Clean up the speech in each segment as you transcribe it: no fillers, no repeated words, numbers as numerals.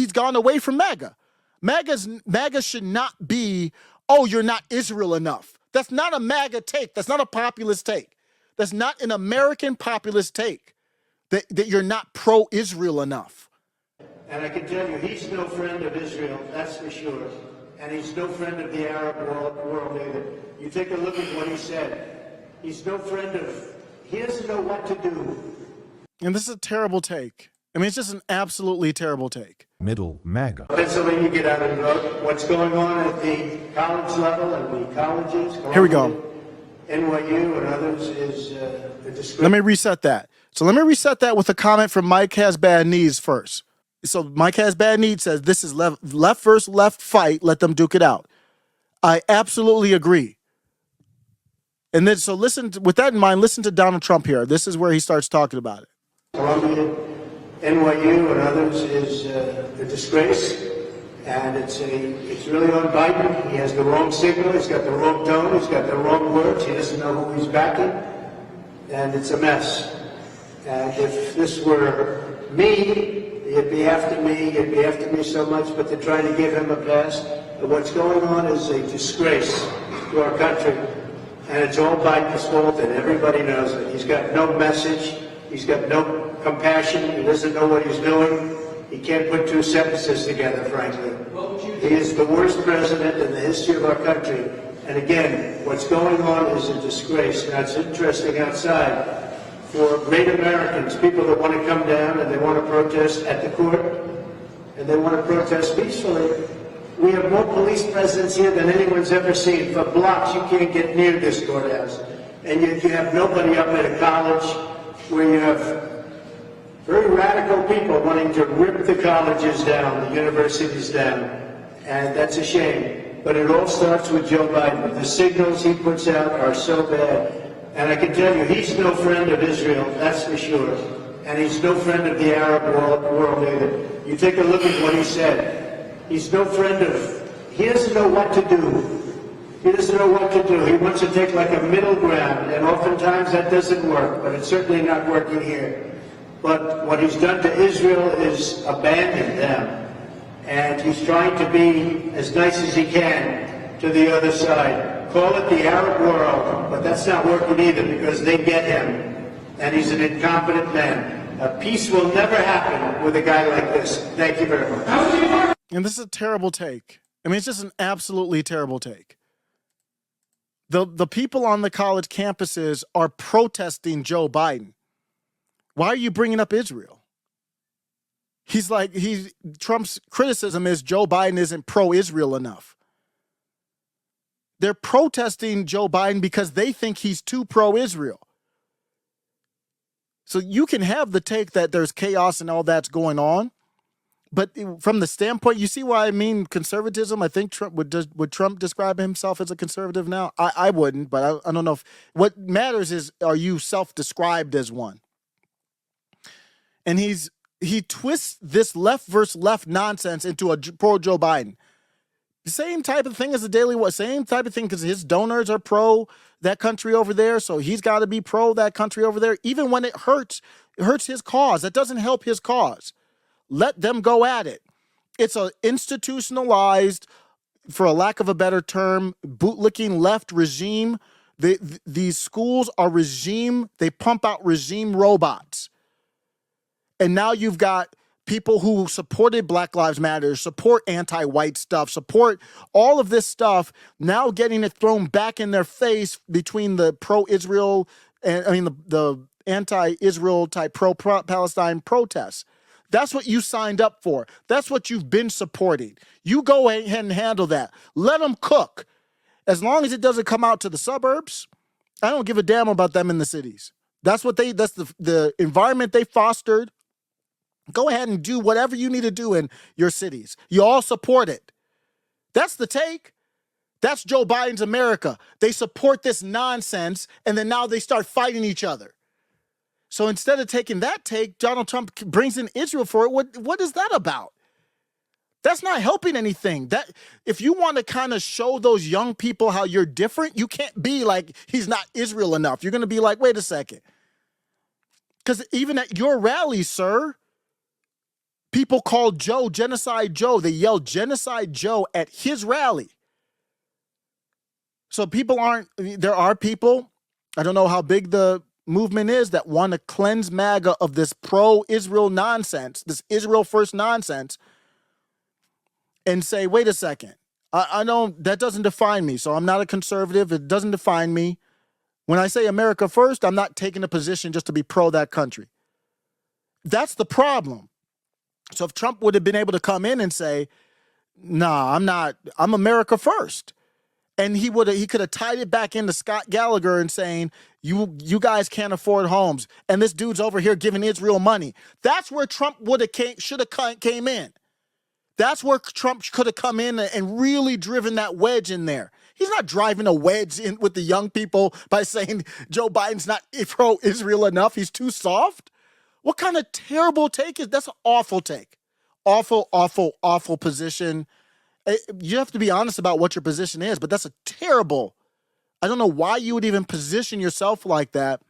he's gone away from MAGA. MAGA should not be, oh, you're not Israel enough. That's not a MAGA take. That's not a populist take. That's not an American populist take, that you're not pro-Israel enough. And I can tell you, he's no friend of Israel, that's for sure. And he's no friend of the Arab world either. You take a look at what he said. He's no friend of, he doesn't know what to do. And this is a terrible take. I mean, it's just an absolutely terrible take. Middle MAGA. Pennsylvania, get out and vote. What's going on at the college level and the colleges? Here we go. NYU and others is a disgrace. Let me reset that. So let me reset that with a comment from Mike Has Bad Knees first. So Mike Has Bad Knees says, this is left versus left fight. Let them duke it out. I absolutely agree. And then, so listen, with that in mind, listen to Donald Trump here. This is where he starts talking about it. Columbia, NYU and others is a disgrace. And it's really on Biden. He has the wrong signal. He's got the wrong tone. He's got the wrong words. He doesn't know who he's backing. And it's a mess. And if this were me, you'd be after me. You'd be after me so much, but they're trying to give him a pass. But what's going on is a disgrace to our country. And it's all Biden's fault, and everybody knows it. He's got no message. He's got no compassion. He doesn't know what he's doing. He can't put two sentences together, frankly. He is the worst president in the history of our country. And again, what's going on is a disgrace. Now, it's interesting outside for great Americans, people that want to come down and they want to protest at the court, and they want to protest peacefully. We have more police presence here than anyone's ever seen. For blocks, you can't get near this courthouse. And yet you have nobody up at a college where you have very radical people wanting to rip the colleges down, the universities down, and that's a shame. But it all starts with Joe Biden. The signals he puts out are so bad. And I can tell you, he's no friend of Israel, that's for sure. And he's no friend of the Arab world either. You take a look at what he said. He's no friend of, he doesn't know what to do. He doesn't know what to do. He wants to take like a middle ground, and oftentimes that doesn't work, but it's certainly not working here. But what he's done to Israel is abandon them. And he's trying to be as nice as he can to the other side. Call it the Arab world, but that's not working either because they get him. And he's an incompetent man. Peace will never happen with a guy like this. Thank you very much. And this is a terrible take. I mean, it's just an absolutely terrible take. The people on the college campuses are protesting Joe Biden. Why are you bringing up Israel? Trump's criticism is Joe Biden isn't pro-Israel enough. They're protesting Joe Biden because they think he's too pro-Israel. So you can have the take that there's chaos and all that's going on, but from the standpoint, you see why I mean conservatism? I think Trump would Trump describe himself as a conservative now? I wouldn't, but I don't know if what matters is, are you self-described as one? And he twists this left versus left nonsense into a pro-Joe Biden. The same type of thing as the Daily What, same type of thing because his donors are pro that country over there, so he's got to be pro that country over there. Even when it hurts his cause. That doesn't help his cause. Let them go at it. It's an institutionalized, for a lack of a better term, bootlicking left regime. These schools are regime, they pump out regime robots. And now you've got people who supported Black Lives Matter, support anti-white stuff, support all of this stuff, now getting it thrown back in their face between the pro-Israel and the anti-Israel type pro-Palestine protests. That's what you signed up for. That's what you've been supporting. You go ahead and handle that. Let them cook. As long as it doesn't come out to the suburbs, I don't give a damn about them in the cities. That's the environment they fostered. Go ahead and do whatever you need to do in your cities. You all support it. That's the take. That's Joe Biden's America. They support this nonsense, and then now they start fighting each other. So instead of taking that take, Donald Trump brings in Israel for it. What is that about? That's not helping anything. That if you want to kind of show those young people how you're different, you can't be like, he's not Israel enough. You're going to be like, wait a second. Because even at your rally, sir, People called Joe Genocide Joe. They yelled Genocide Joe at his rally. So there are people, I don't know how big the movement is, that want to cleanse MAGA of this pro-Israel nonsense, this Israel first nonsense, and say, wait a second, I know that doesn't define me. So I'm not a conservative. It doesn't define me. When I say America first, I'm not taking a position just to be pro that country. That's the problem. So if Trump would have been able to come in and say, nah, I'm America first. And he could have tied it back into Scott Gallagher and saying, you guys can't afford homes. And this dude's over here giving Israel money. That's where Trump should have came in. That's where Trump could have come in and really driven that wedge in there. He's not driving a wedge in with the young people by saying Joe Biden's not pro-Israel enough. He's too soft. What kind of terrible take is that's an awful take. Awful, awful, awful position. You have to be honest about what your position is, but that's a terrible. I don't know why you would even position yourself like that,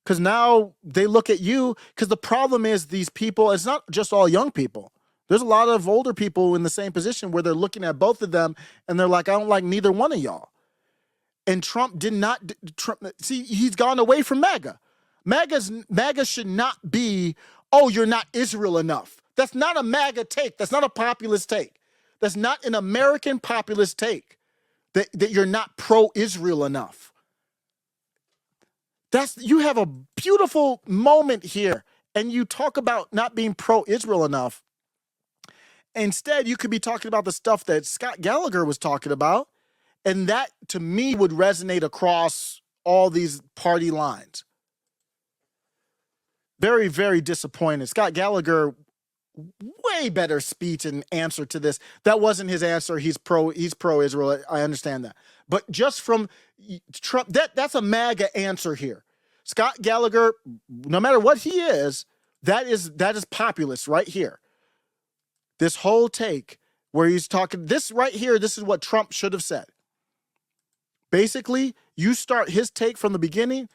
because now they look at you, because the problem is these people, it's not just all young people. There's a lot of older people in the same position where they're looking at both of them and they're like, I don't like neither one of y'all. And Trump did not, see, he's gone away from MAGA. MAGA should not be, oh, you're not Israel enough. That's not a MAGA take. That's not a populist take. That's not an American populist take, that you're not pro-Israel enough. You have a beautiful moment here, and you talk about not being pro-Israel enough. Instead, you could be talking about the stuff that Scott Gallagher was talking about, and that, to me, would resonate across all these party lines. Very, very disappointed. Scott Gallagher, way better speech and answer to this. That wasn't his answer. He's pro-Israel. I understand that. But just from Trump, that's a MAGA answer here. Scott Gallagher, no matter what he is, that is populist right here. This whole take where he's talking, this right here, this is what Trump should have said. Basically, you start his take from the beginning.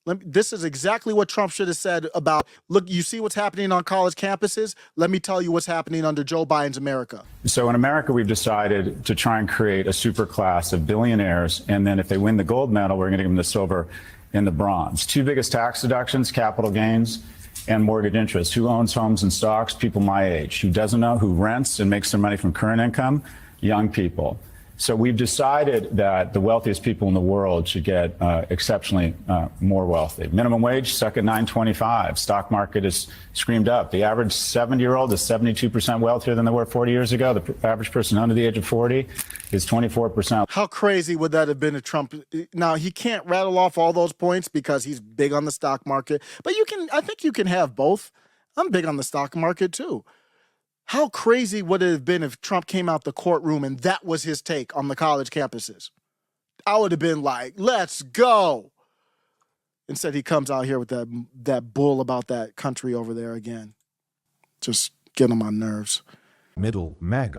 This is exactly what Trump should have said about, look, you see what's happening on college campuses? Let me tell you what's happening under Joe Biden's America. So in America, we've decided to try and create a super class of billionaires. And then if they win the gold medal, we're going to give them the silver and the bronze. Two biggest tax deductions, capital gains and mortgage interest. Who owns homes and stocks? People my age. Who doesn't know? Who rents and makes their money from current income? Young people. So we've decided that the wealthiest people in the world should get exceptionally more wealthy. Minimum wage stuck at $9.25. Stock market is screamed up. The average 70-year-old is 72% wealthier than they were 40 years ago. The average person under the age of 40 is 24%. How crazy would that have been if Trump? Now, he can't rattle off all those points because he's big on the stock market. But I think you can have both. I'm big on the stock market, too. How crazy would it have been if Trump came out the courtroom and that was his take on the college campuses? I would have been like, let's go. Instead, he comes out here with that bull about that country over there again. Just get on my nerves. Middle MAGA.